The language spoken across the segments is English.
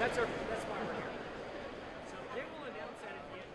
That's why we're here. So they will announce that at the end.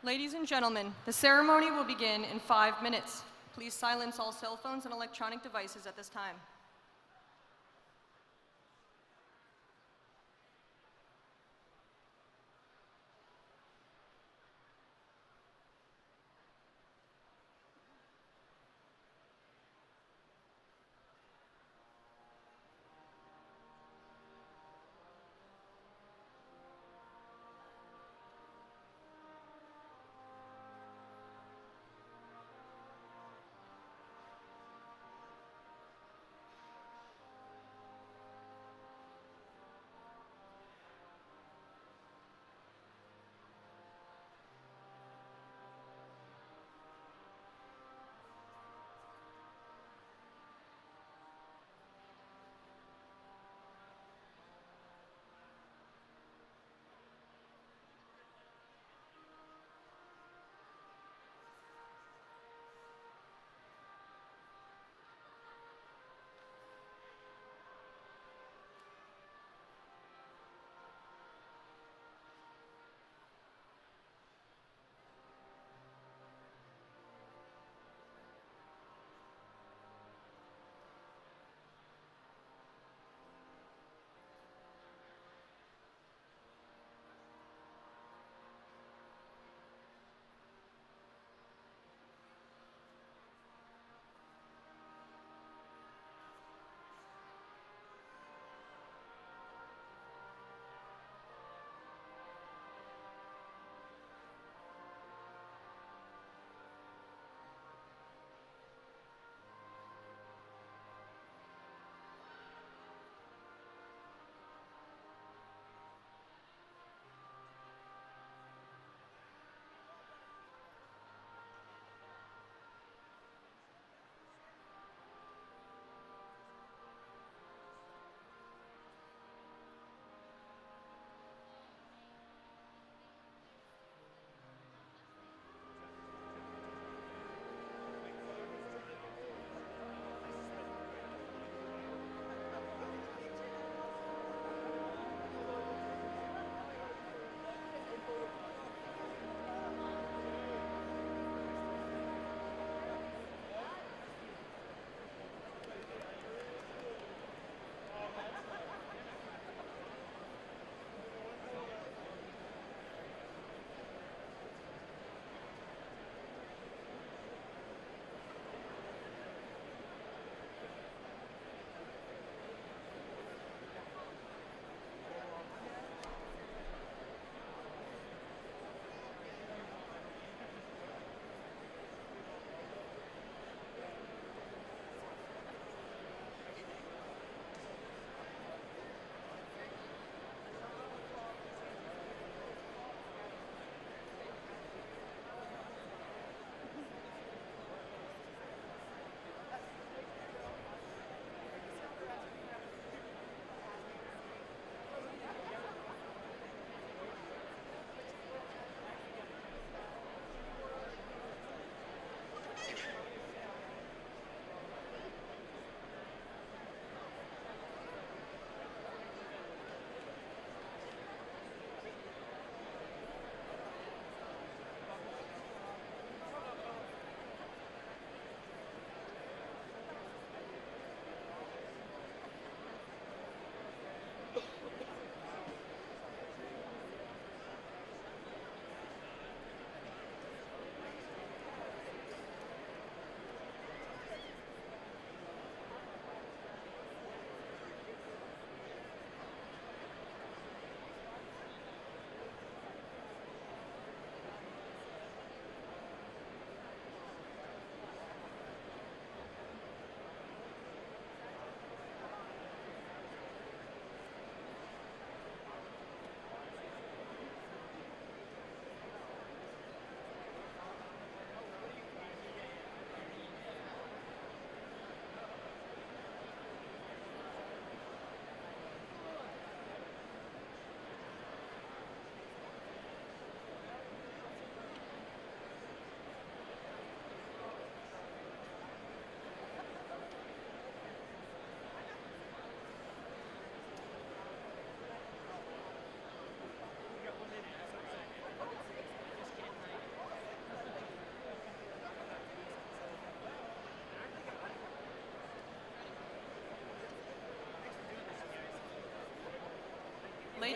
Ladies and gentlemen, the ceremony will begin in 5 minutes. Please silence all cell phones and electronic devices at this time.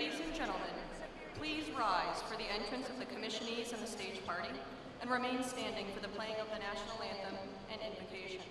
Ladies and gentlemen, please rise for the entrance of the commissionees and the stage party, and remain standing for the playing of the national anthem and invocation.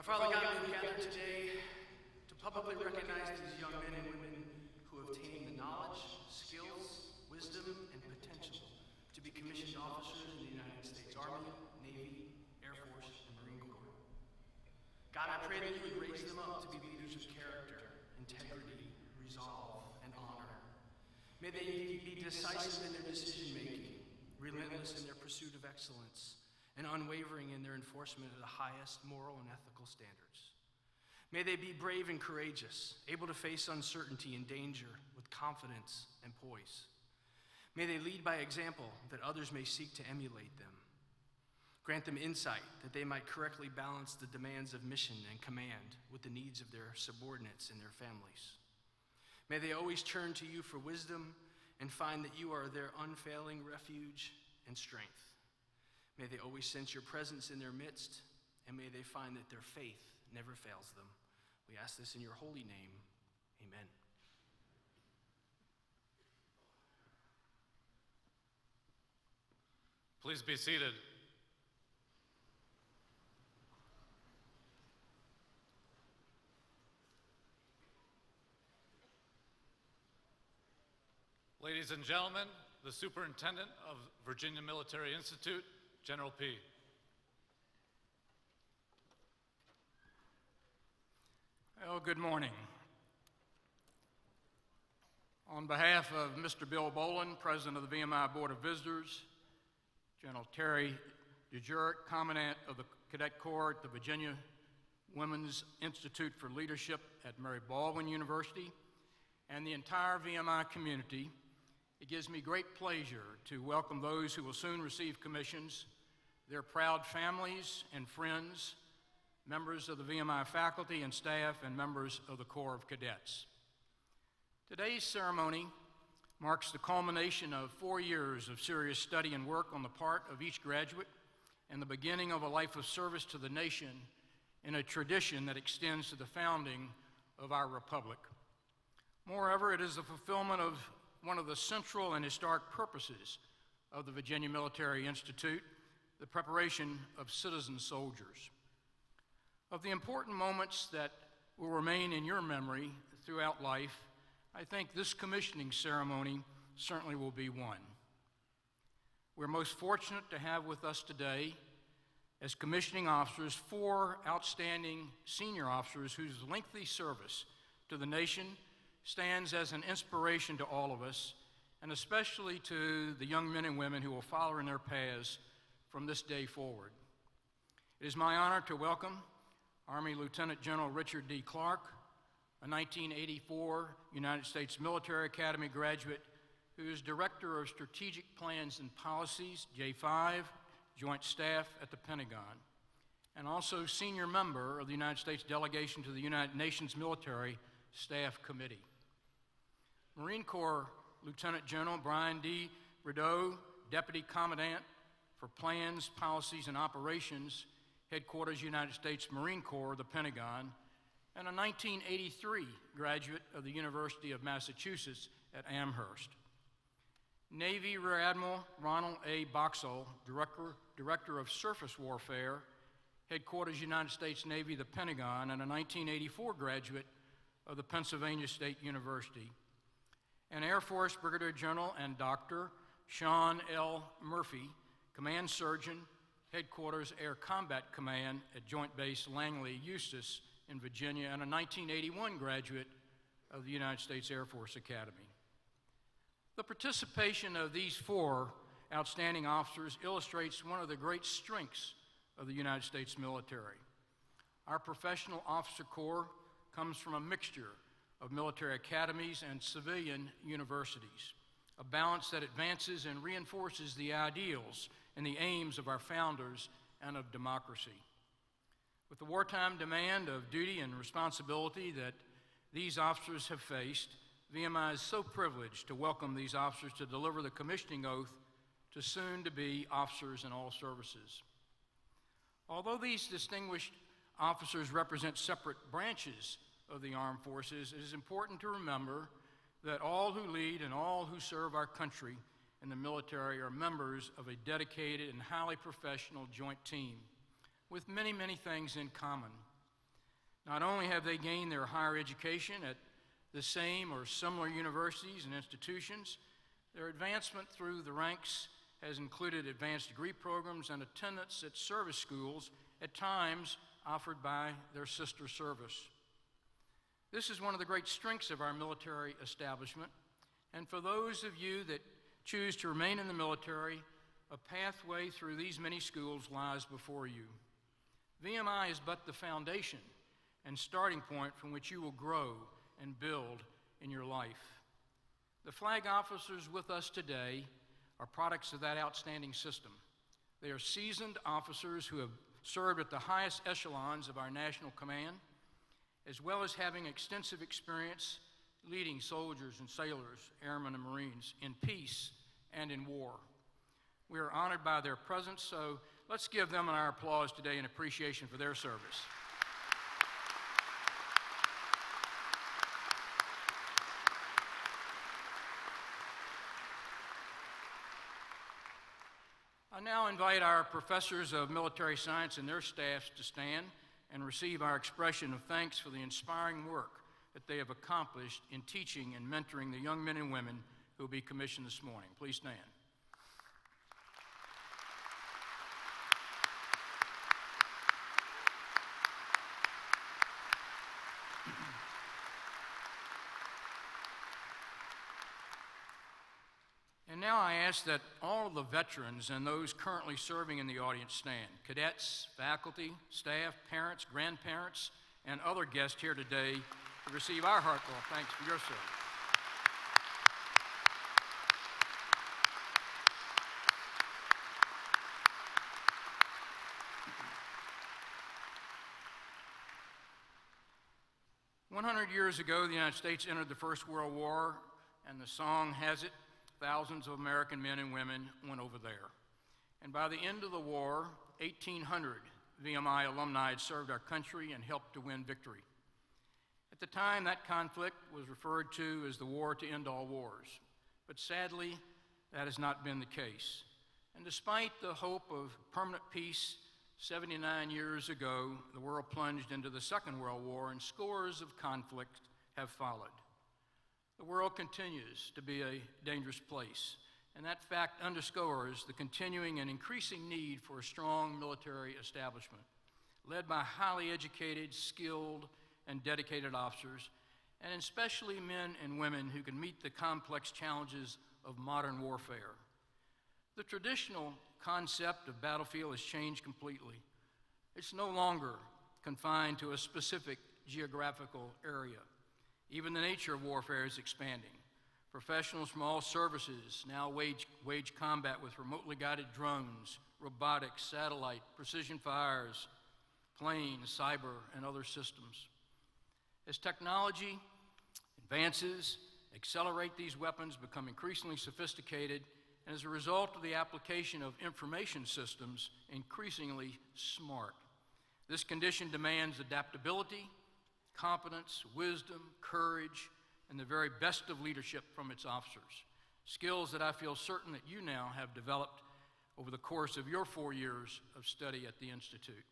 Father God, we gather today to publicly recognize these young men and women who have attained the knowledge, skills, wisdom, and potential to be commissioned officers in the United States Army, Navy, Air Force, and Marine Corps. God, I pray that you would raise them up to be leaders of character, integrity, resolve, and honor. May they be decisive in their decision-making, relentless in their pursuit of excellence, and unwavering in their enforcement of the highest moral and ethical standards. May they be brave and courageous, able to face uncertainty and danger with confidence and poise. May they lead by example that others may seek to emulate them. Grant them insight that they might correctly balance the demands of mission and command with the needs of their subordinates and their families. May they always turn to you for wisdom and find that you are their unfailing refuge and strength. May they always sense your presence in their midst, and may they find that their faith never fails them. We ask this in your holy name. Amen. Please be seated. Ladies and gentlemen, the Superintendent of Virginia Military Institute, General P. Well, good morning. On behalf of Mr. Bill Boland, President of the VMI Board of Visitors, General Terry DeJuric, Commandant of the Cadet Corps at the Virginia Women's Institute for Leadership at Mary Baldwin University, and the entire VMI community, it gives me great pleasure to welcome those who will soon receive commissions, their proud families and friends, members of the VMI faculty and staff, and members of the Corps of Cadets. Today's ceremony marks the culmination of 4 years of serious study and work on the part of each graduate and the beginning of a life of service to the nation in a tradition that extends to the founding of our republic. Moreover, it is the fulfillment of one of the central and historic purposes of the Virginia Military Institute, the preparation of citizen soldiers. Of the important moments that will remain in your memory throughout life, I think this commissioning ceremony certainly will be one. We're most fortunate to have with us today, as commissioning officers, 4 outstanding senior officers whose lengthy service to the nation stands as an inspiration to all of us, and especially to the young men and women who will follow in their paths from this day forward. It is my honor to welcome Army Lieutenant General Richard D. Clarke, a 1984 United States Military Academy graduate who is Director of Strategic Plans and Policies, J5, Joint Staff at the Pentagon, and also senior member of the United States delegation to the United Nations Military Staff Committee. Marine Corps Lieutenant General Brian D. Rideau, Deputy Commandant for Plans, Policies, and Operations, Headquarters United States Marine Corps, the Pentagon, and a 1983 graduate of the University of Massachusetts at Amherst. Navy Rear Admiral Ronald A. Boxall, Director of Surface Warfare, Headquarters United States Navy, the Pentagon, and a 1984 graduate of the Pennsylvania State University. And Air Force Brigadier General and Dr. Sean L. Murphy, Command Surgeon, Headquarters Air Combat Command at Joint Base Langley, Eustis in Virginia, and a 1981 graduate of the United States Air Force Academy. The participation of these 4 outstanding officers illustrates one of the great strengths of the United States military. Our professional officer corps comes from a mixture of military academies and civilian universities, a balance that advances and reinforces the ideals and the aims of our founders and of democracy. With the wartime demand of duty and responsibility that these officers have faced, VMI is so privileged to welcome these officers to deliver the commissioning oath to soon-to-be officers in all services. Although these distinguished officers represent separate branches of the armed forces, it is important to remember that all who lead and all who serve our country in the military are members of a dedicated and highly professional joint team with many, many things in common. Not only have they gained their higher education at the same or similar universities and institutions, their advancement through the ranks has included advanced degree programs and attendance at service schools, at times offered by their sister service. This is one of the great strengths of our military establishment, and for those of you that choose to remain in the military, a pathway through these many schools lies before you. VMI is but the foundation and starting point from which you will grow and build in your life. The flag officers with us today are products of that outstanding system. They are seasoned officers who have served at the highest echelons of our national command, as well as having extensive experience leading soldiers and sailors, airmen and Marines in peace and in war. We are honored by their presence, so let's give them our applause today in appreciation for their service. I now invite our professors of military science and their staffs to stand and receive our expression of thanks for the inspiring work that they have accomplished in teaching and mentoring the young men and women who will be commissioned this morning. Please stand. And now I ask that all of the veterans and those currently serving in the audience stand. Cadets, faculty, staff, parents, grandparents, and other guests here today to receive our heartfelt thanks for your service. Years ago, the United States entered the First World War, and the song has it, thousands of American men and women went over there. And by the end of the war, 1,800 VMI alumni had served our country and helped to win victory. At the time, that conflict was referred to as the war to end all wars. But sadly, that has not been the case. And despite the hope of permanent peace, 79 years ago, the world plunged into the Second World War, and scores of conflicts have followed. The world continues to be a dangerous place, and that fact underscores the continuing and increasing need for a strong military establishment, led by highly educated, skilled, and dedicated officers, and especially men and women who can meet the complex challenges of modern warfare. The traditional concept of battlefield has changed completely. It's no longer confined to a specific geographical area. Even the nature of warfare is expanding. Professionals from all services now wage combat with remotely guided drones, robotics, satellite, precision fires, planes, cyber, and other systems. As technology advances, accelerate, these weapons become increasingly sophisticated, and as a result of the application of information systems, increasingly smart. This condition demands adaptability, competence, wisdom, courage, and the very best of leadership from its officers, skills that I feel certain that you now have developed over the course of your 4 years of study at the Institute.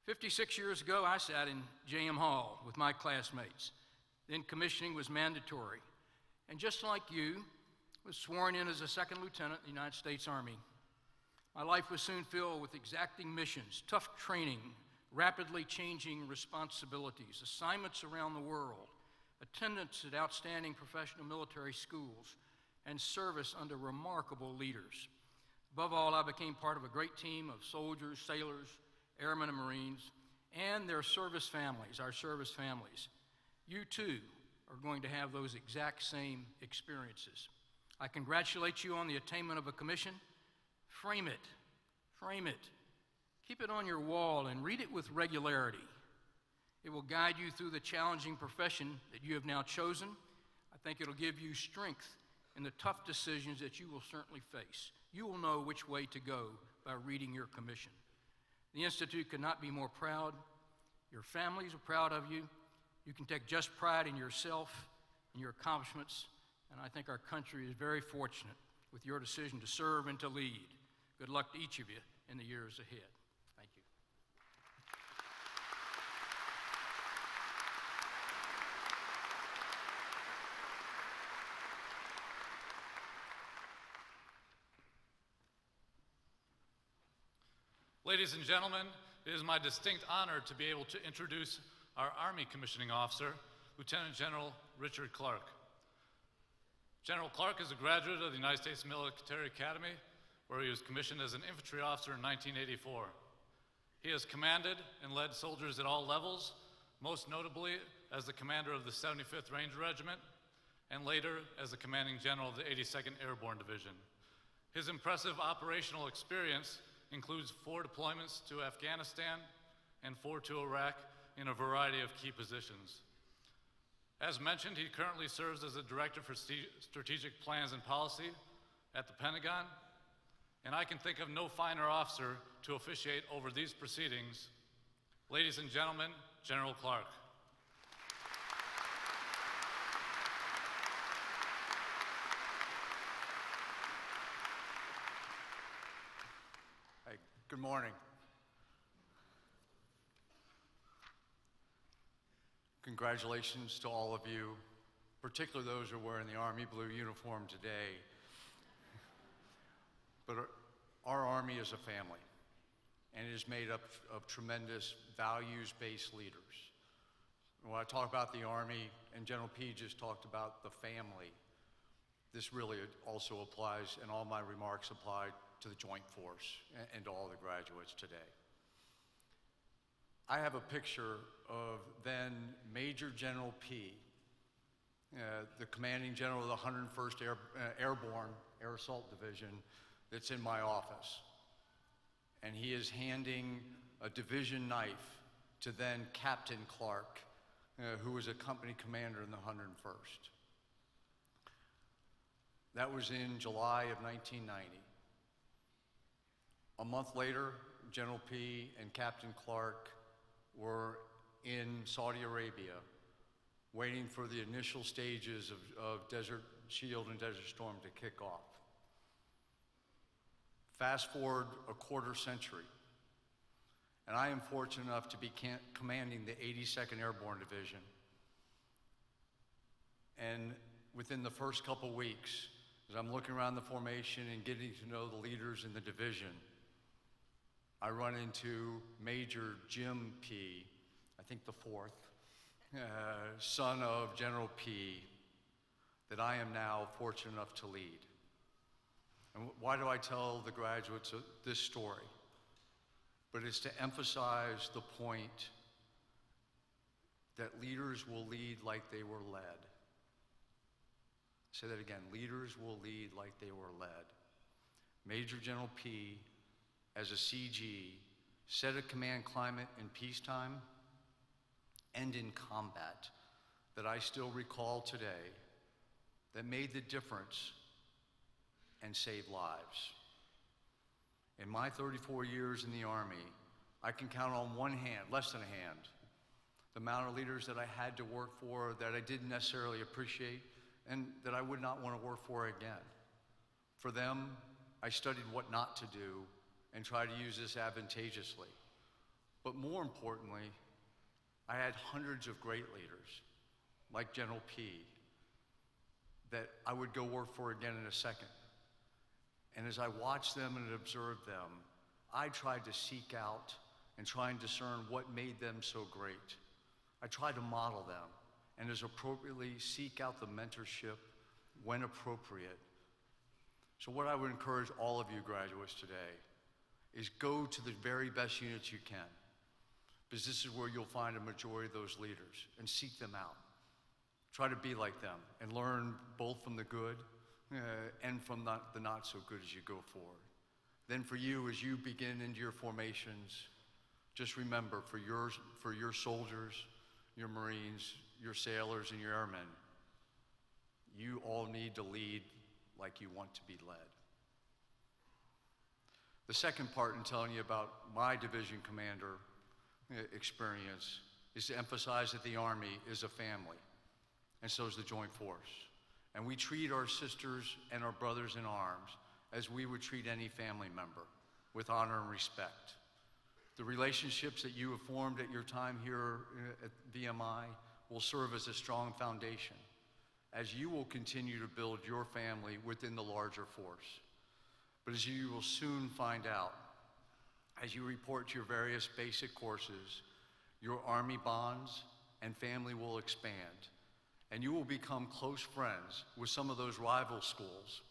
56 years ago, I sat in J.M. Hall with my classmates. Then commissioning was mandatory, and just like you, was sworn in as a second lieutenant in the United States Army. My life was soon filled with exacting missions, tough training, rapidly changing responsibilities, assignments around the world, attendance at outstanding professional military schools, and service under remarkable leaders. Above all, I became part of a great team of soldiers, sailors, airmen, and Marines, and their service families, our service families. You too are going to have those exact same experiences. I congratulate you on the attainment of a commission. Frame it, frame it. Keep it on your wall and read it with regularity. It will guide you through the challenging profession that you have now chosen. I think it'll give you strength in the tough decisions that you will certainly face. You will know which way to go by reading your commission. The Institute could not be more proud. Your families are proud of you. You can take just pride in yourself and your accomplishments, and I think our country is very fortunate with your decision to serve and to lead. Good luck to each of you in the years ahead. Thank you. Ladies and gentlemen, it is my distinct honor to be able to introduce our Army Commissioning Officer, Lieutenant General Richard Clarke. General Clarke is a graduate of the United States Military Academy, where he was commissioned as an infantry officer in 1984. He has commanded and led soldiers at all levels, most notably as the commander of the 75th Ranger Regiment, and later as the commanding general of the 82nd Airborne Division. His impressive operational experience includes 4 deployments to Afghanistan and 4 to Iraq in a variety of key positions. As mentioned, he currently serves as the Director for Strategic Plans and Policy at the Pentagon, and I can think of no finer officer to officiate over these proceedings. Ladies and gentlemen, General Clarke. Hey, good morning. Congratulations to all of you, particularly those who are wearing the Army blue uniform today. But our Army is a family, and it is made up of tremendous values-based leaders. When I talk about the Army, and General P just talked about the family, this really also applies, and all my remarks apply to the Joint Force and to all the graduates today. I have a picture of then Major General P, the commanding general of the 101st Airborne Air Assault Division, that's in my office. And he is handing a division knife to then Captain Clarke, who was a company commander in the 101st. That was in July of 1990. A month later, General P and Captain Clarke were in Saudi Arabia, waiting for the initial stages of Desert Shield and Desert Storm to kick off. Fast forward a quarter century, and I am fortunate enough to be commanding the 82nd Airborne Division. And within the first couple weeks, as I'm looking around the formation and getting to know the leaders in the division, I run into Major Jim P, I think the 4th, son of General P, that I am now fortunate enough to lead. And why do I tell the graduates this story? But it's to emphasize the point that leaders will lead like they were led. Say that again, leaders will lead like they were led. Major General P, as a CG, set a command climate in peacetime and in combat that I still recall today that made the difference and saved lives. In my 34 years in the Army, I can count on one hand, less than a hand, the amount of leaders that I had to work for that I didn't necessarily appreciate and that I would not want to work for again. For them, I studied what not to do and tried to use this advantageously. But more importantly, I had hundreds of great leaders, like General P, that I would go work for again in a second. And as I watched them and observed them, I tried to seek out and try and discern what made them so great. I tried to model them and as appropriately seek out the mentorship when appropriate. So what I would encourage all of you graduates today is go to the very best units you can, because this is where you'll find a majority of those leaders, and seek them out. Try to be like them and learn both from the good and from the not so good as you go forward. Then for you, as you begin into your formations, just remember for your soldiers, your Marines, your sailors, and your airmen, you all need to lead like you want to be led. The second part in telling you about my division commander experience is to emphasize that the Army is a family, and so is the Joint Force. And we treat our sisters and our brothers in arms as we would treat any family member, with honor and respect. The relationships that you have formed at your time here at VMI will serve as a strong foundation as you will continue to build your family within the larger force. But as you will soon find out, As you report to your various basic courses, your Army bonds and family will expand, and you will become close friends with some of those rival schools,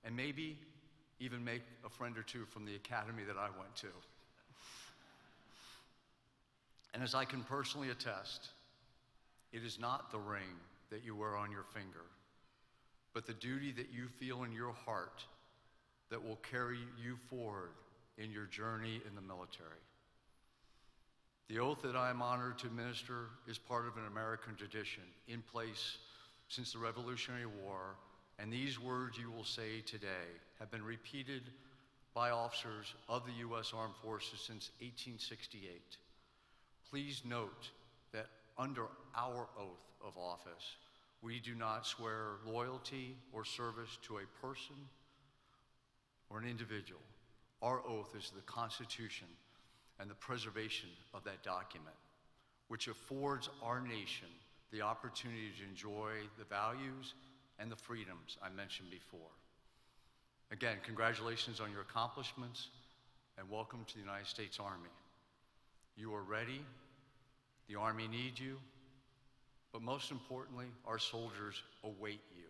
and maybe even make a friend or two from the academy that I went to. And as I can personally attest, it is not the ring that you wear on your finger, but the duty that you feel in your heart that will carry you forward in your journey in the military. The oath that I am honored to administer is part of an American tradition in place since the Revolutionary War, and these words you will say today have been repeated by officers of the U.S. Armed Forces since 1868. Please note that under our oath of office, we do not swear loyalty or service to a person or an individual. Our oath is the Constitution and the preservation of that document, which affords our nation the opportunity to enjoy the values and the freedoms I mentioned before. Again, congratulations on your accomplishments and welcome to the United States Army. You are ready, the Army needs you, but most importantly, our soldiers await you.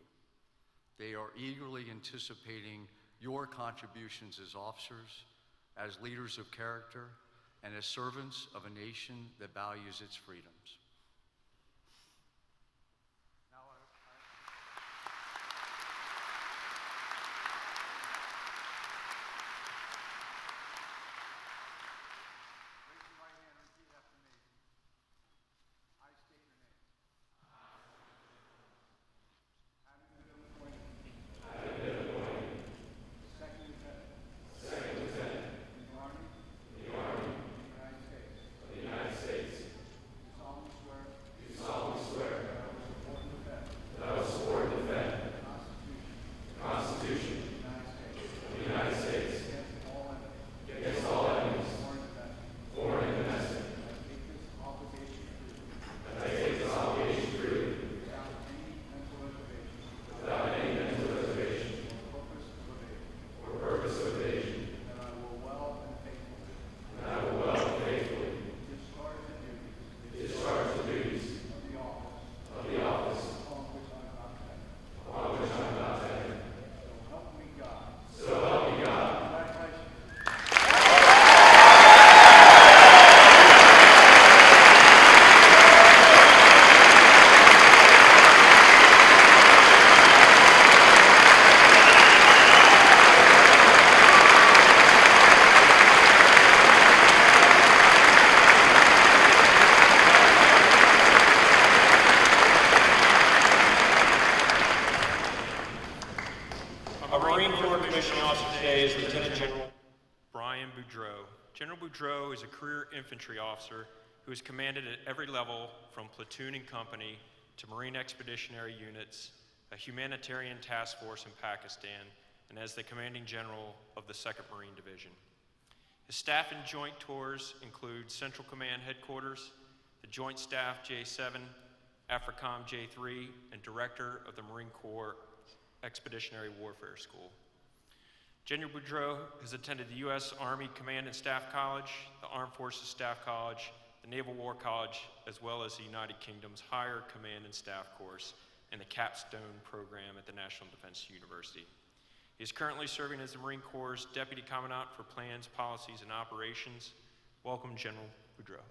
They are eagerly anticipating your contributions as officers, as leaders of character, and as servants of a nation that values its freedoms. Boudreau is a career infantry officer who has commanded at every level from platoon and company to Marine Expeditionary Units, a humanitarian task force in Pakistan, and as the commanding general of the 2nd Marine Division. His staff and joint tours include Central Command Headquarters, the Joint Staff J7, AFRICOM J3, and Director of the Marine Corps Expeditionary Warfare School. General Boudreau has attended the U.S. Army Command and Staff College, the Armed Forces Staff College, the Naval War College, as well as the United Kingdom's Higher Command and Staff Course and the Capstone program at the National Defense University. He is currently serving as the Marine Corps' Deputy Commandant for Plans, Policies, and Operations. Welcome, General Boudreau.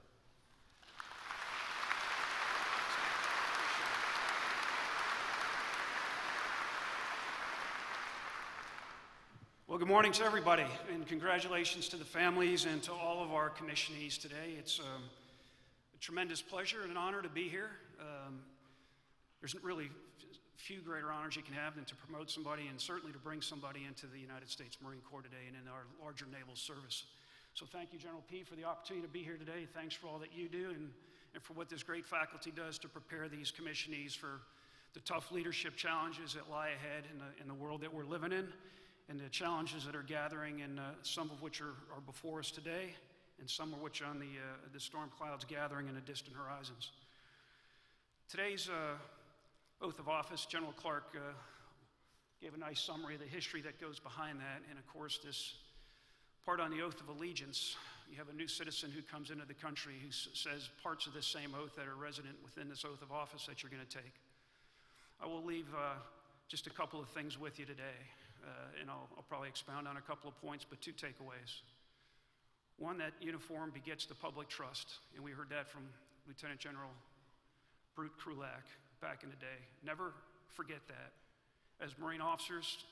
Well, good morning to everybody, and congratulations to the families and to all of our commissionees today. It's a tremendous pleasure and an honor to be here. There's really few greater honors you can have than to promote somebody and certainly to bring somebody into the United States Marine Corps today and in our larger naval service. So thank you, General P, for the opportunity to be here today. Thanks for all that you do and for what this great faculty does to prepare these commissionees for the tough leadership challenges that lie ahead in the world that we're living in, and the challenges that are gathering, and some of which are before us today, and some of which on the storm clouds gathering in the distant horizons. Today's oath of office, General Clarke gave a nice summary of the history that goes behind that, and of course this Part on the oath of allegiance. You have a new citizen who comes into the country who says parts of this same oath that are resident within this oath of office that you're going to take. I will leave just a couple of things with you today, and I'll probably expound on a couple of points, but two takeaways. One, that uniform begets the public trust, and we heard that from Lieutenant General Clarke back in the day. Never forget that. As Marine officers,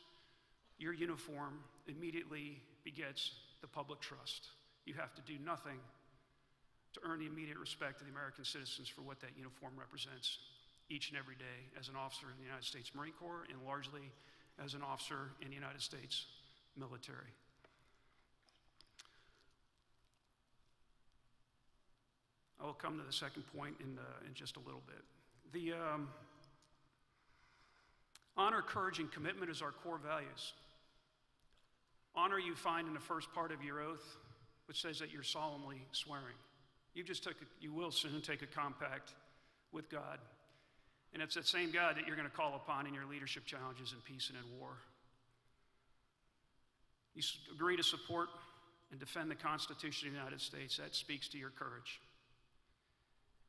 your uniform immediately begets the public trust. You have to do nothing to earn the immediate respect of the American citizens for what that uniform represents each and every day as an officer in the United States Marine Corps and largely as an officer in the United States military. I will come to the second point in just a little bit. The honor, courage, and commitment is our core values. Honor you find in the first part of your oath, which says that you're solemnly swearing. You will soon take a compact with God. And it's that same God that you're going to call upon in your leadership challenges in peace and in war. You agree to support and defend the Constitution of the United States. That speaks to your courage.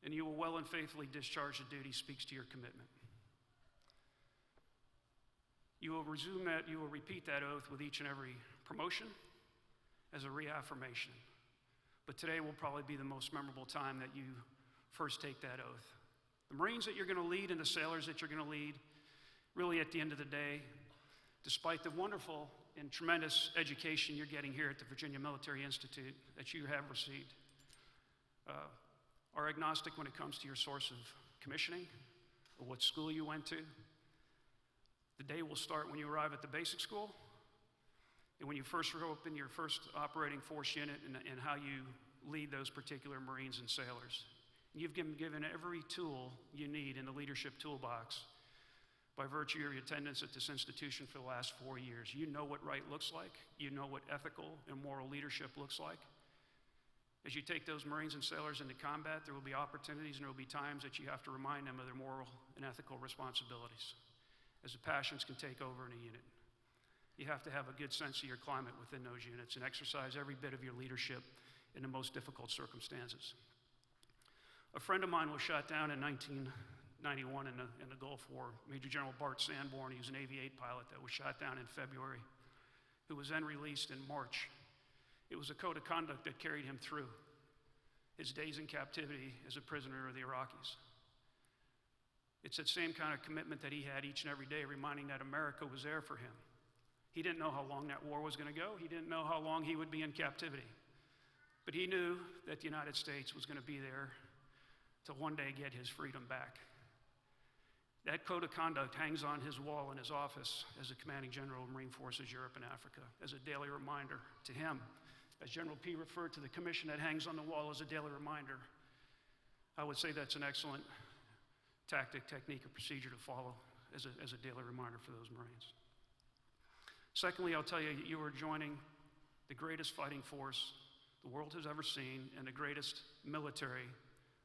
And you will well and faithfully discharge the duty, speaks to your commitment. You will repeat that oath with each and every promotion as a reaffirmation. But today will probably be the most memorable time that you first take that oath. The Marines that you're going to lead and the sailors that you're going to lead, really at the end of the day, despite the wonderful and tremendous education you're getting here at the Virginia Military Institute that you have received, are agnostic when it comes to your source of commissioning or what school you went to. The day will start when you arrive at the basic school and when you first show up in your first operating force unit and how you lead those particular Marines and sailors. And you've been given every tool you need in the leadership toolbox by virtue of your attendance at this institution for the last 4 years. You know what right looks like. You know what ethical and moral leadership looks like. As you take those Marines and sailors into combat, there will be opportunities and there will be times that you have to remind them of their moral and ethical responsibilities as the passions can take over in a unit. You have to have a good sense of your climate within those units and exercise every bit of your leadership in the most difficult circumstances. A friend of mine was shot down in 1991 in the Gulf War, Major General Bart Sanborn. He was an AV-8 pilot that was shot down in February, who was then released in March. It was a code of conduct that carried him through his days in captivity as a prisoner of the Iraqis. It's that same kind of commitment that he had each and every day, reminding that America was there for him. He didn't know how long that war was going to go. He didn't know how long he would be in captivity. But he knew that the United States was going to be there to one day get his freedom back. That code of conduct hangs on his wall in his office as the Commanding General of Marine Forces Europe and Africa as a daily reminder to him. As General P referred to the commission that hangs on the wall as a daily reminder, I would say that's an excellent tactic, technique, or procedure to follow as a daily reminder for those Marines. Secondly, I'll tell you, you are joining the greatest fighting force the world has ever seen and the greatest military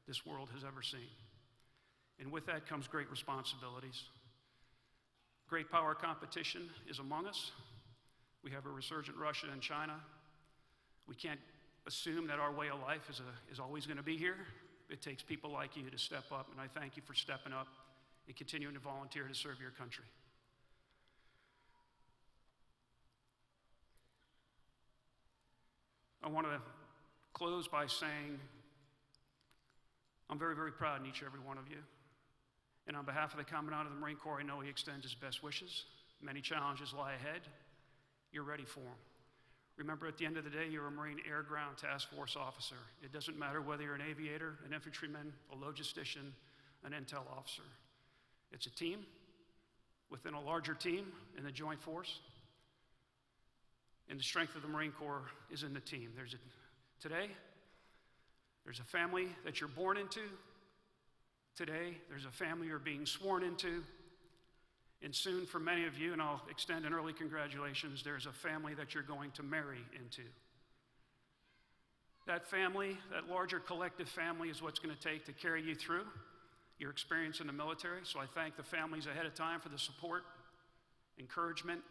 this world has ever seen. And with that comes great responsibilities. Great power competition is among us. We have a resurgent Russia and China. We can't assume that our way of life is always going to be here. It takes people like you to step up, and I thank you for stepping up and continuing to volunteer to serve your country. I want to close by saying I'm very, very proud of each and every one of you. And on behalf of the Commandant of the Marine Corps, I know he extends his best wishes. Many challenges lie ahead. You're ready for them. Remember, at the end of the day, you're a Marine Air Ground Task Force officer. It doesn't matter whether you're an aviator, an infantryman, a logistician, an intel officer. It's a team within a larger team in the joint force. And the strength of the Marine Corps is in the team. Today, there's a family that you're born into. Today, there's a family you're being sworn into. And soon, for many of you, and I'll extend an early congratulations, there's a family that you're going to marry into. That family, that larger collective family, is what's going to take to carry you through your experience in the military. So I thank the families ahead of time for the support, encouragement,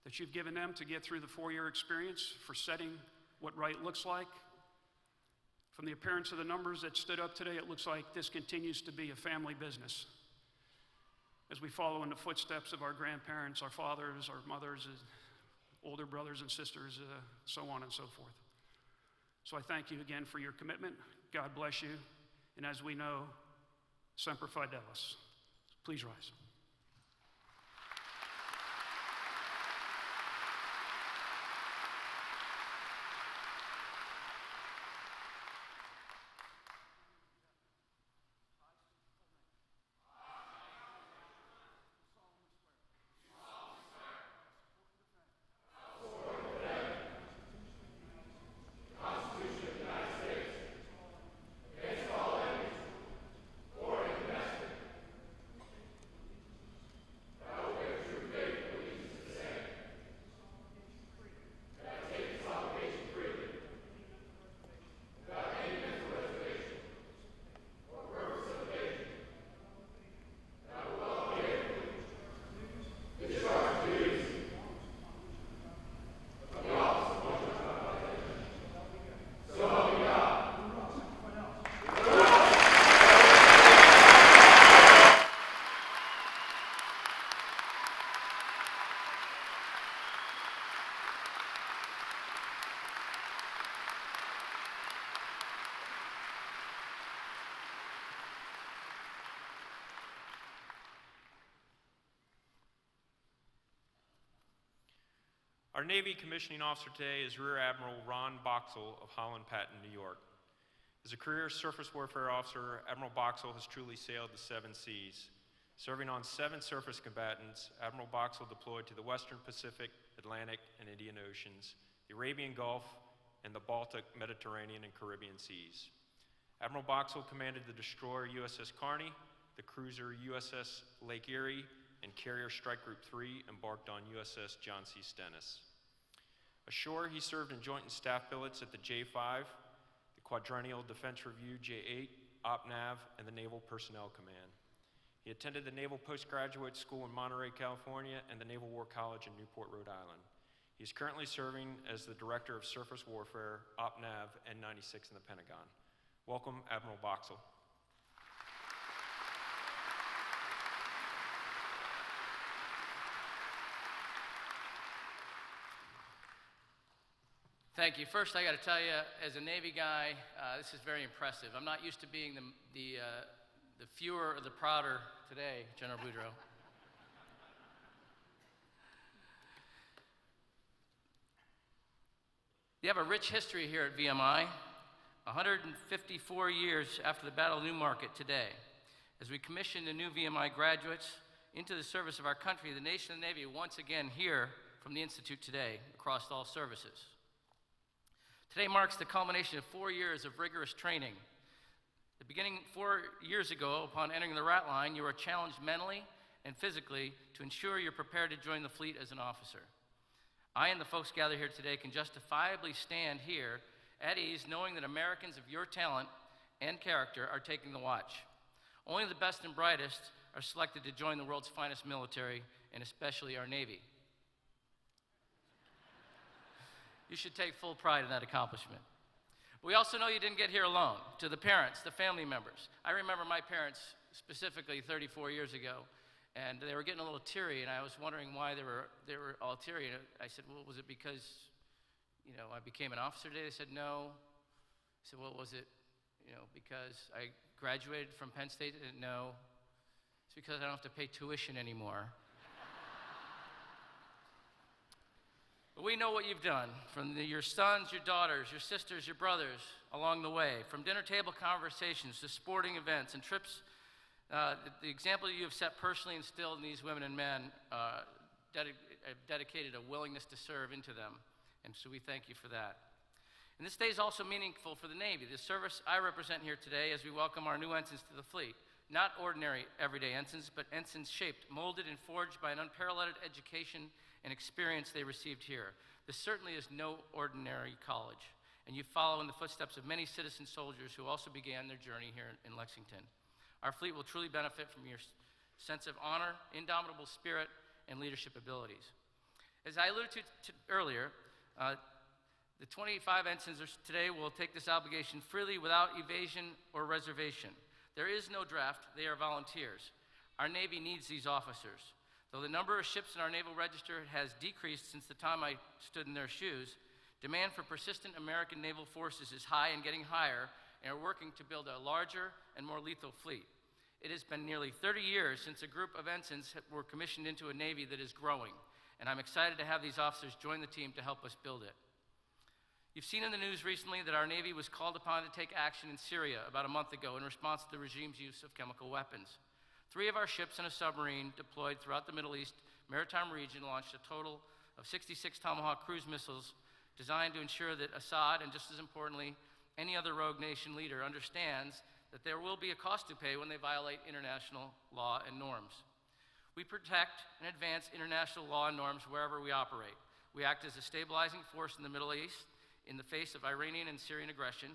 that you've given them to get through the 4-year experience, for setting what right looks like. From the appearance of the numbers that stood up today, it looks like this continues to be a family business as we follow in the footsteps of our grandparents, our fathers, our mothers, older brothers and sisters, so on and so forth. So I thank you again for your commitment. God bless you. And as we know, Semper Fidelis. Please rise. Our Navy commissioning officer today is Rear Admiral Ron Boxall of Holland Patton, New York. As a career surface warfare officer, Admiral Boxall has truly sailed the 7 seas. Serving on 7 surface combatants, Admiral Boxall deployed to the Western Pacific, Atlantic, and Indian Oceans, the Arabian Gulf, and the Baltic, Mediterranean, and Caribbean seas. Admiral Boxall commanded the destroyer USS Kearney, the cruiser USS Lake Erie, and carrier Strike Group 3 embarked on USS John C. Stennis. Ashore, he served in joint and staff billets at the J-5, the Quadrennial Defense Review J-8, OPNAV, and the Naval Personnel Command. He attended the Naval Postgraduate School in Monterey, California, and the Naval War College in Newport, Rhode Island. He is currently serving as the Director of Surface Warfare, OPNAV, N96 in the Pentagon. Welcome, Admiral Boxall. Thank you. First, I got to tell you, as a Navy guy, this is very impressive. I'm not used to being the fewer or the prouder today, General Boudreaux. You have a rich history here at VMI, 154 years after the Battle of Newmarket today. As we commission the new VMI graduates into the service of our country, the nation and the Navy once again hear from the Institute today across all services. Today marks the culmination of 4 years of rigorous training. The beginning 4 years ago, upon entering the rat line, you were challenged mentally and physically to ensure you're prepared to join the fleet as an officer. I and the folks gathered here today can justifiably stand here at ease knowing that Americans of your talent and character are taking the watch. Only the best and brightest are selected to join the world's finest military, and especially our Navy. You should take full pride in that accomplishment. We also know you didn't get here alone. To the parents, the family members. I remember my parents specifically 34 years ago, and they were getting a little teary, and I was wondering why they were all teary. And I said, well, was it because, I became an officer today? They said, no. I said, well, was it, because I graduated from Penn State? They said, no. It's because I don't have to pay tuition anymore. But we know what you've done, from your sons, your daughters, your sisters, your brothers along the way, from dinner table conversations to sporting events and trips. The example you have set personally instilled in these women and men dedicated a willingness to serve into them, and so we thank you for that. And this day is also meaningful for the Navy, the service I represent here today as we welcome our new ensigns to the fleet. Not ordinary everyday ensigns, but ensigns shaped, molded, and forged by an unparalleled education and experience they received here. This certainly is no ordinary college, and you follow in the footsteps of many citizen soldiers who also began their journey here in Lexington. Our fleet will truly benefit from your sense of honor, indomitable spirit, and leadership abilities. As I alluded to earlier, the 25 ensigns today will take this obligation freely without evasion or reservation. There is no draft, they are volunteers. Our Navy needs these officers. Though the number of ships in our Naval Register has decreased since the time I stood in their shoes, demand for persistent American naval forces is high and getting higher, and are working to build a larger and more lethal fleet. It has been nearly 30 years since a group of ensigns were commissioned into a Navy that is growing, and I'm excited to have these officers join the team to help us build it. You've seen in the news recently that our Navy was called upon to take action in Syria about a month ago in response to the regime's use of chemical weapons. 3 of our ships and a submarine deployed throughout the Middle East maritime region launched a total of 66 Tomahawk cruise missiles designed to ensure that Assad, and just as importantly, any other rogue nation leader understands that there will be a cost to pay when they violate international law and norms. We protect and advance international law and norms wherever we operate. We act as a stabilizing force in the Middle East in the face of Iranian and Syrian aggression.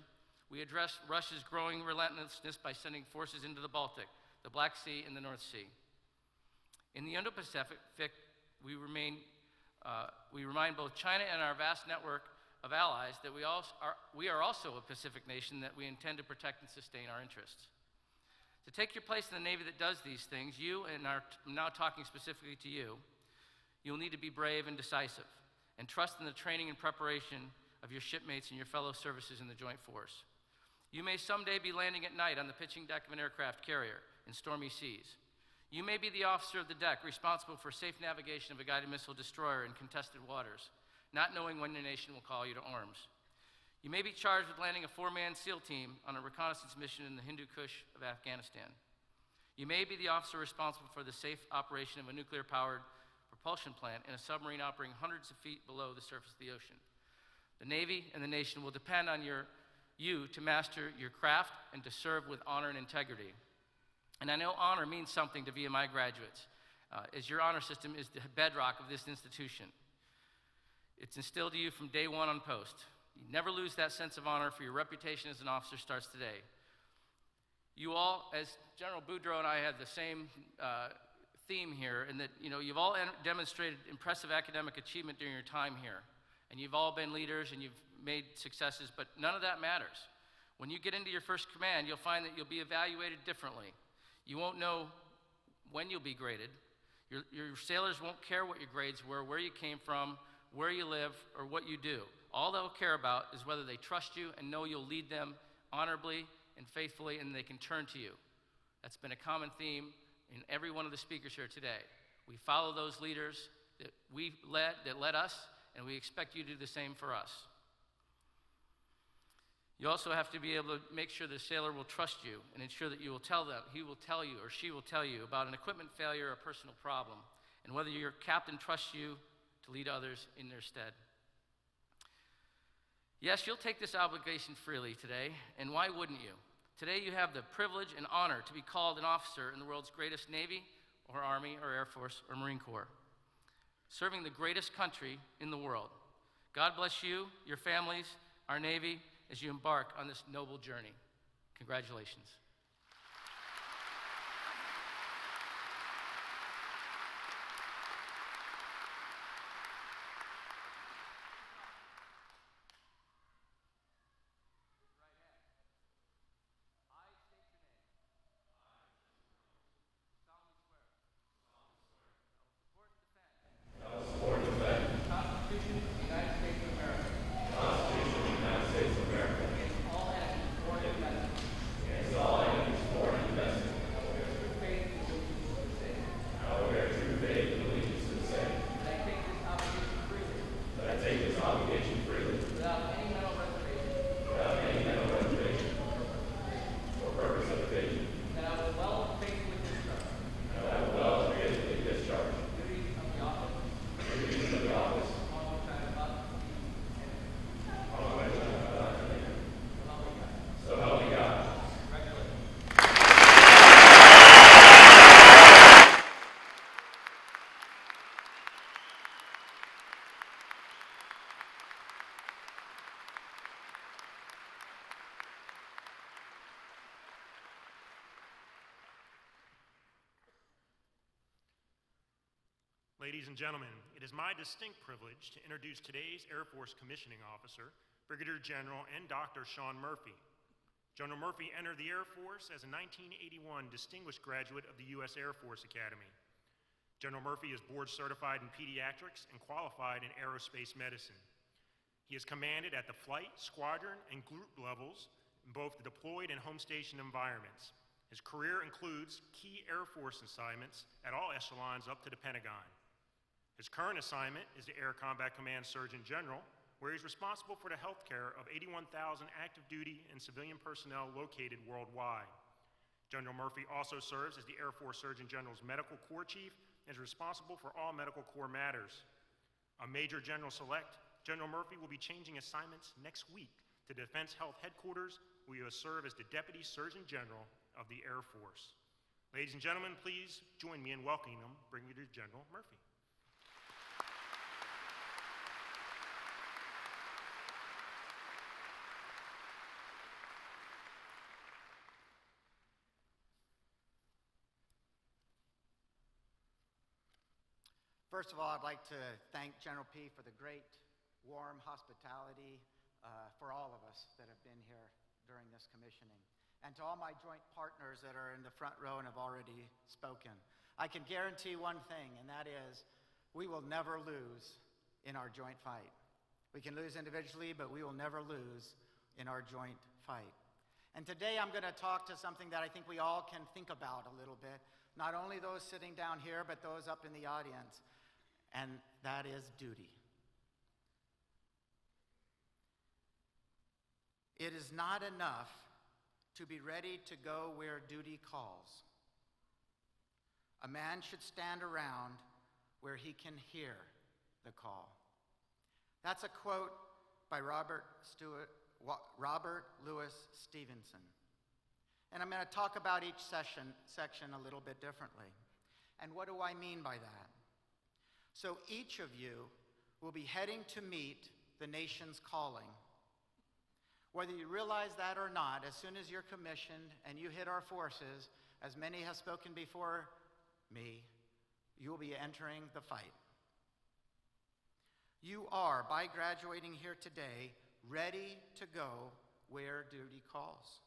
We address Russia's growing relentlessness by sending forces into the Baltic, the Black Sea, and the North Sea. In the Indo-Pacific, we remind both China and our vast network of allies that we are also a Pacific nation that we intend to protect and sustain our interests. To take your place in the Navy that does these things, I'm now talking specifically to you, you'll need to be brave and decisive, and trust in the training and preparation of your shipmates and your fellow services in the Joint Force. You may someday be landing at night on the pitching deck of an aircraft carrier in stormy seas. You may be the officer of the deck responsible for safe navigation of a guided missile destroyer in contested waters, not knowing when your nation will call you to arms. You may be charged with landing a 4-man SEAL team on a reconnaissance mission in the Hindu Kush of Afghanistan. You may be the officer responsible for the safe operation of a nuclear-powered propulsion plant in a submarine operating hundreds of feet below the surface of the ocean. The Navy and the nation will depend on you to master your craft and to serve with honor and integrity. And I know honor means something to VMI graduates, as your honor system is the bedrock of this institution. It's instilled to you from day one on post. You never lose that sense of honor, for your reputation as an officer starts today. You all, as General Boudreaux and I had the same theme here, in that you've all demonstrated impressive academic achievement during your time here. And you've all been leaders and you've made successes, but none of that matters. When you get into your first command, you'll find that you'll be evaluated differently. You won't know when you'll be graded. Your sailors won't care what your grades were, where you came from, where you live, or what you do. All they'll care about is whether they trust you and know you'll lead them honorably and faithfully, and they can turn to you. That's been a common theme in every one of the speakers here today. We follow those leaders that led us, and we expect you to do the same for us. You also have to be able to make sure the sailor will trust you and ensure that he will tell you or she will tell you about an equipment failure or a personal problem, and whether your captain trusts you to lead others in their stead. Yes, you'll take this obligation freely today, and why wouldn't you? Today you have the privilege and honor to be called an officer in the world's greatest Navy or Army or Air Force or Marine Corps, serving the greatest country in the world. God bless you, your families, our Navy, as you embark on this noble journey. Congratulations. All Ladies and gentlemen, it is my distinct privilege to introduce today's Air Force Commissioning Officer, Brigadier General and Dr. Sean Murphy. General Murphy entered the Air Force as a 1981 distinguished graduate of the U.S. Air Force Academy. General Murphy is board certified in pediatrics and qualified in aerospace medicine. He has commanded at the flight, squadron, and group levels in both the deployed and home station environments. His career includes key Air Force assignments at all echelons up to the Pentagon. His current assignment is the Air Combat Command Surgeon General, where he's responsible for the health care of 81,000 active duty and civilian personnel located worldwide. General Murphy also serves as the Air Force Surgeon General's Medical Corps Chief and is responsible for all Medical Corps matters. A Major General Select, General Murphy will be changing assignments next week to Defense Health Headquarters, where he will serve as the Deputy Surgeon General of the Air Force. Ladies and gentlemen, please join me in welcoming him, Brigadier General Murphy. First of all, I'd like to thank General P for the great, warm hospitality for all of us that have been here during this commissioning. And to all my joint partners that are in the front row and have already spoken. I can guarantee one thing, and that is we will never lose in our joint fight. We can lose individually, but we will never lose in our joint fight. And today I'm going to talk to something that I think we all can think about a little bit, not only those sitting down here, but those up in the audience. And that is duty. It is not enough to be ready to go where duty calls. A man should stand around where he can hear the call. That's a quote by Robert Louis Stevenson. And I'm going to talk about each section a little bit differently. And what do I mean by that? So each of you will be heading to meet the nation's calling. Whether you realize that or not, as soon as you're commissioned and you hit our forces, as many have spoken before me, you will be entering the fight. You are, by graduating here today, ready to go where duty calls.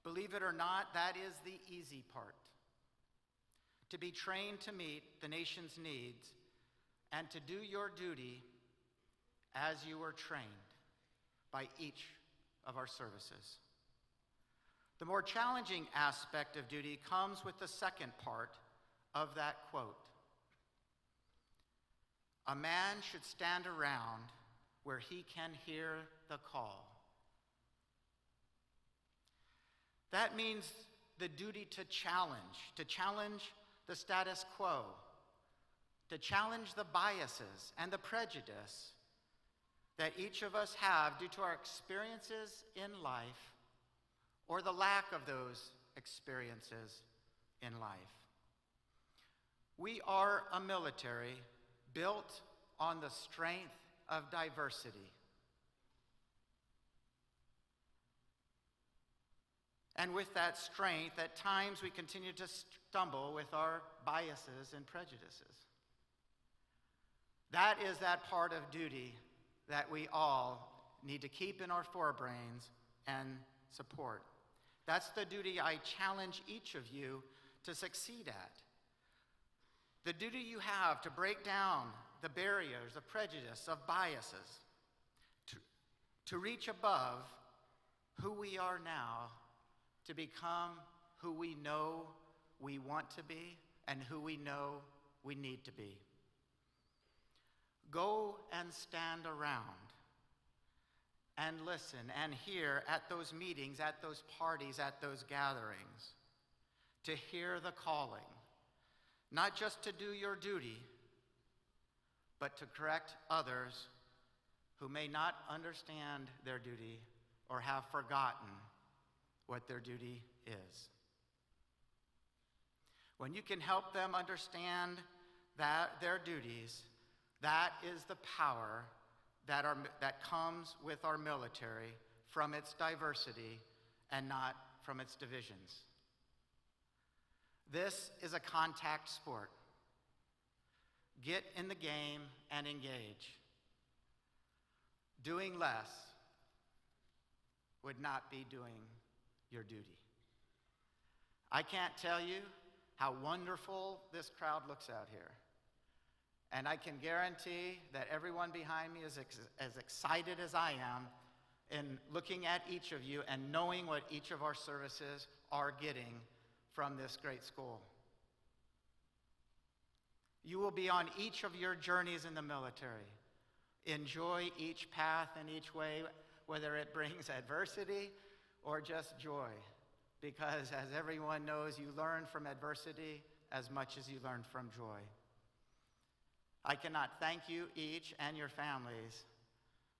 Believe it or not, that is the easy part. To be trained to meet the nation's needs and to do your duty as you were trained by each of our services. The more challenging aspect of duty comes with the second part of that quote. A man should stand around where he can hear the call. That means the duty to challenge the status quo, to challenge the biases and the prejudice that each of us have due to our experiences in life or the lack of those experiences in life. We are a military built on the strength of diversity. And with that strength, at times we continue to stumble with our biases and prejudices. That is that part of duty that we all need to keep in our forebrains and support. That's the duty I challenge each of you to succeed at. The duty you have to break down the barriers of prejudice, of biases, to reach above who we are now, to become who we know we want to be and who we know we need to be. Go and stand around and listen and hear at those meetings, at those parties, at those gatherings, to hear the calling, not just to do your duty, but to correct others who may not understand their duty or have forgotten what their duty is. When you can help them understand their duties, that is the power that comes with our military from its diversity and not from its divisions. This is a contact sport. Get in the game and engage. Doing less would not be doing your duty. I can't tell you how wonderful this crowd looks out here. And I can guarantee that everyone behind me is as excited as I am in looking at each of you and knowing what each of our services are getting from this great school. You will be on each of your journeys in the military. Enjoy each path and each way, whether it brings adversity or just joy. Because as everyone knows, you learn from adversity as much as you learn from joy. I cannot thank you each and your families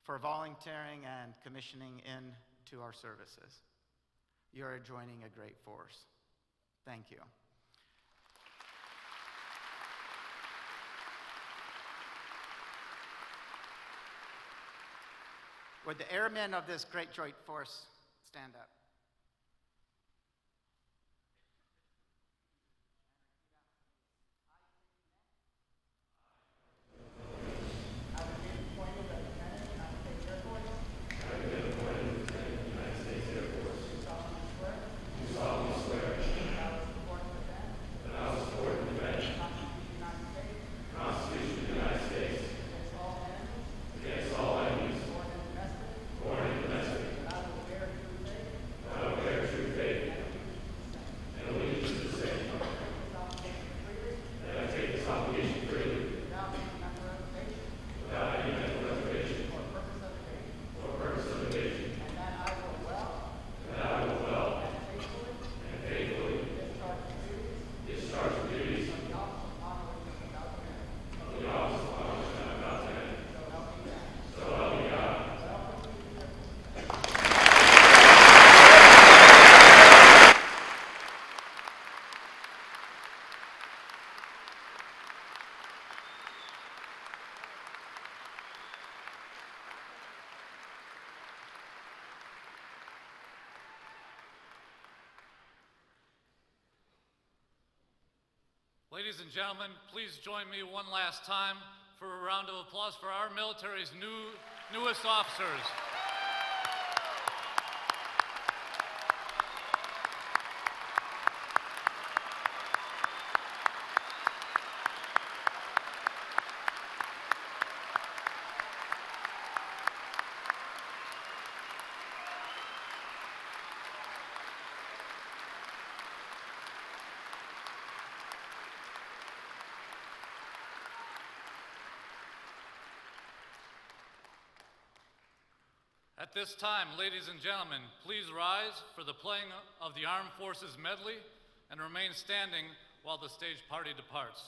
for volunteering and commissioning into our services. You're joining a great force. Thank you. Would the airmen of this great joint force stand up? Ladies and gentlemen, please join me one last time for a round of applause for our military's newest officers. At this time, ladies and gentlemen, please rise for the playing of the Armed Forces Medley and remain standing while the stage party departs.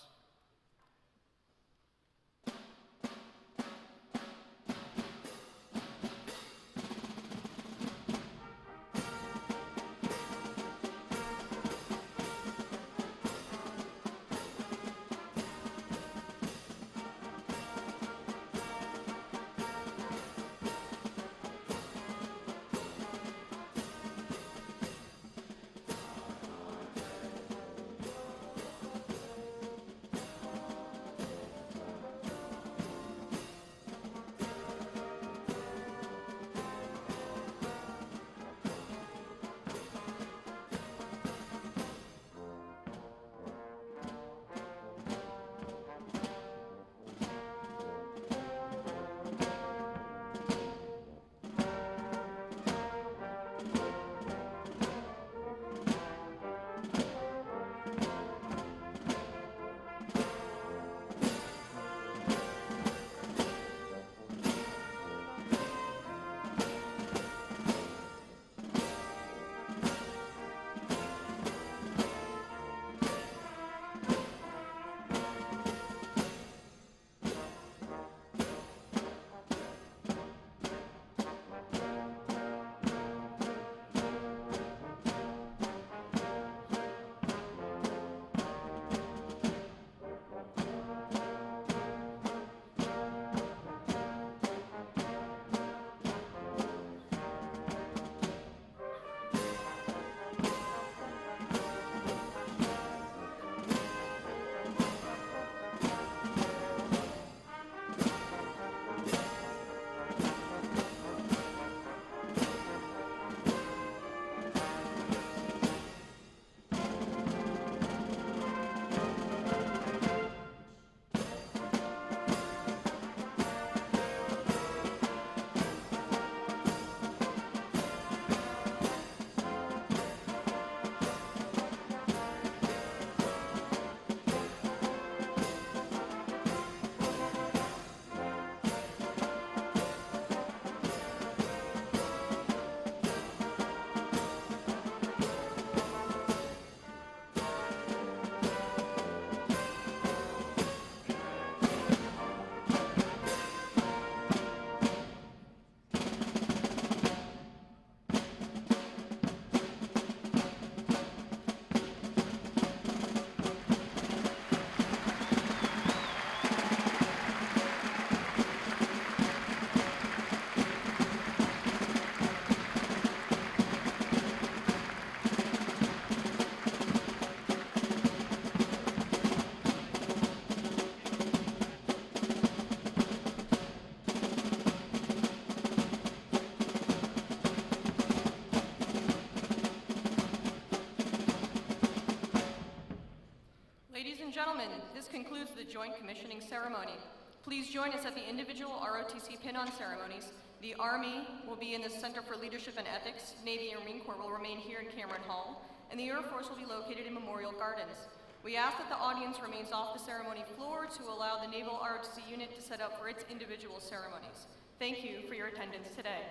gentlemen, this concludes the joint commissioning ceremony. Please join us at the individual ROTC pin-on ceremonies. The Army will be in the Center for Leadership and Ethics, Navy and Marine Corps will remain here in Cameron Hall, and the Air Force will be located in Memorial Gardens. We ask that the audience remains off the ceremony floor to allow the Naval ROTC unit to set up for its individual ceremonies. Thank you for your attendance today.